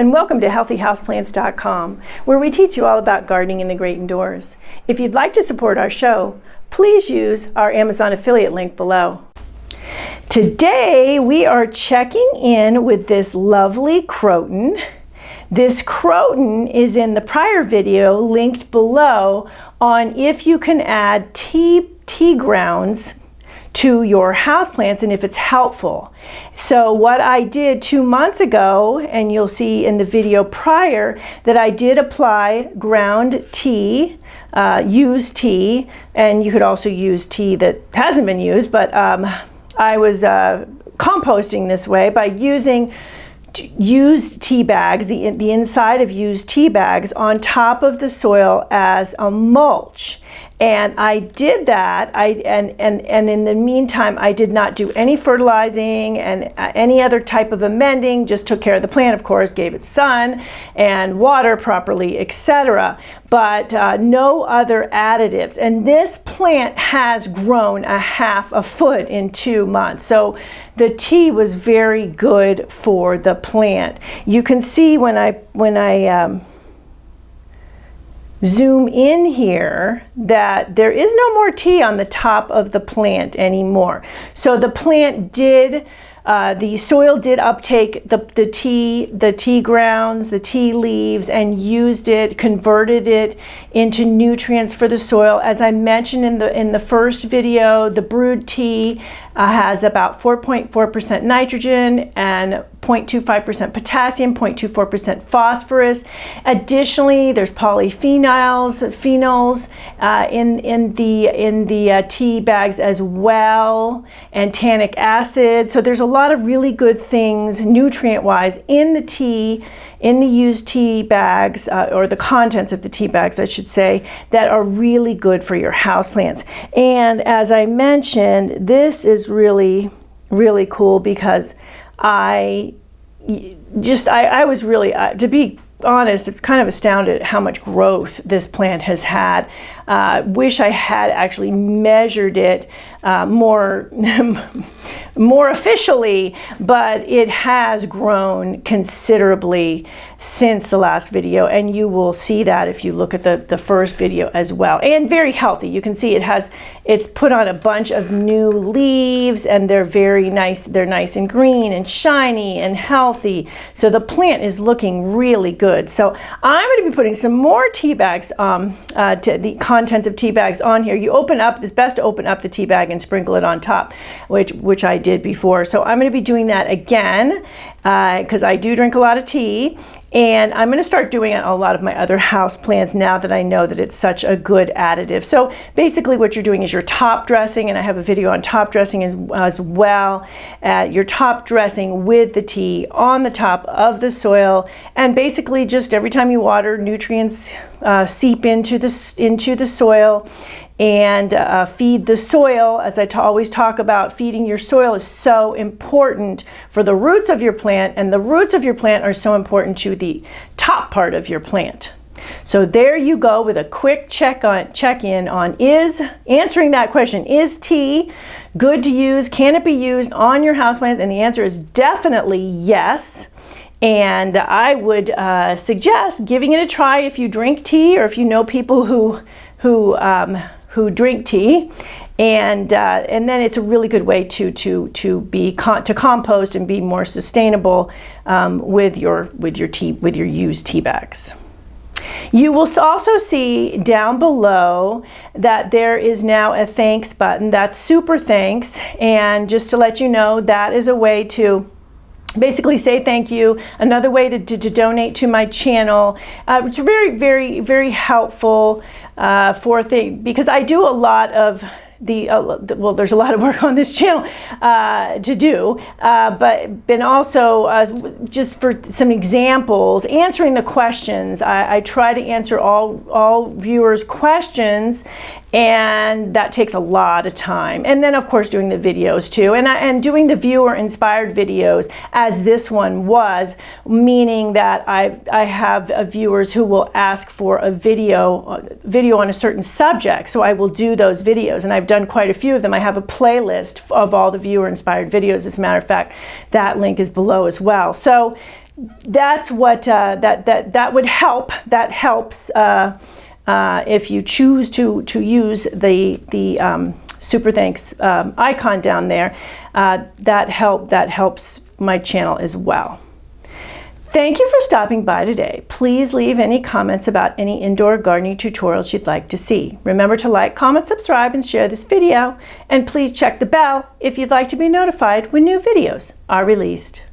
and welcome to healthyhouseplants.com, where we teach you all about gardening in the great indoors. If you'd like to support our show, please use our Amazon affiliate link below. Today we are checking in with this lovely croton. This croton is in the prior video linked below on if you can add tea grounds to your houseplants and if it's helpful. So what I did 2 months ago, and you'll see in the video prior, that I did apply ground tea, used tea, and you could also use tea that hasn't been used, but I was composting this way by using used tea bags, the inside of used tea bags on top of the soil as a mulch. And I did that, and in the meantime, I did not do any fertilizing and any other type of amending, just took care of the plant, of course, gave it sun and water properly, etc. But no other additives. And this plant has grown a half a foot in 2 months. So the tea was very good for the plant. You can see when I zoom in here that there is no more tea on the top of the plant anymore. So the plant did, the soil did uptake the tea grounds, the tea leaves, and used it, converted it into nutrients for the soil. As I mentioned in the first video, the brewed tea has about 4.4% nitrogen and 0.25% potassium, 0.24% phosphorus. Additionally, there's polyphenols, phenols in the tea bags as well, and tannic acid. So there's a lot of really good things nutrient-wise in the tea, in the used tea bags, or the contents of the tea bags, I should say, that are really good for your houseplants. And as I mentioned, this is really, really cool because I was really, to be honest, kind of astounded at how much growth this plant has had. Wish I had actually measured it more officially, but it has grown considerably since the last video, and you will see that if you look at the first video as well. And very healthy. You can see it's put on a bunch of new leaves, and they're very nice. They're nice and green and shiny and healthy. So the plant is looking really good. So I'm going to be putting some more tea bags, to the contents of tea bags on here. You open up, it's best to open up the tea bag and sprinkle it on top, which I did before. So I'm going to be doing that again because I do drink a lot of tea. And I'm going to start doing it on a lot of my other house plants now that I know that it's such a good additive. So basically what you're doing is you're top dressing, and I have a video on top dressing as well. You're top dressing with the tea on the top of the soil, and basically just every time you water, nutrients seep into the soil and feed the soil. As I always talk about, feeding your soil is so important for the roots of your plant, and the roots of your plant are so important to the top part of your plant. So there you go with a quick check-in on answering that question. Is tea good to use? Can it be used on your houseplants? And the answer is definitely yes. And I would suggest giving it a try if you drink tea, or if you know people who drink tea, and then it's a really good way to compost and be more sustainable with your used tea bags. You will also see down below that there is now a thanks button. That's super thanks, and just to let you know, that is a way to basically say thank you, another way to donate to my channel. It's very, very, very helpful because I do a lot of well, there's a lot of work on this channel to do, but also just for some examples, answering the questions. I try to answer all viewers' questions, and that takes a lot of time. And then of course doing the videos too, and doing the viewer inspired videos, as this one was, meaning that I have viewers who will ask for a video on a certain subject, so I will do those videos, and I've done quite a few of them. I have a playlist of all the viewer inspired videos. As a matter of fact, that link is below as well. So that's what that would help. That helps if you choose to use the super thanks icon down there. That helps my channel as well. Thank you for stopping by today. Please leave any comments about any indoor gardening tutorials you'd like to see. Remember to like, comment, subscribe, and share this video. And please check the bell if you'd like to be notified when new videos are released.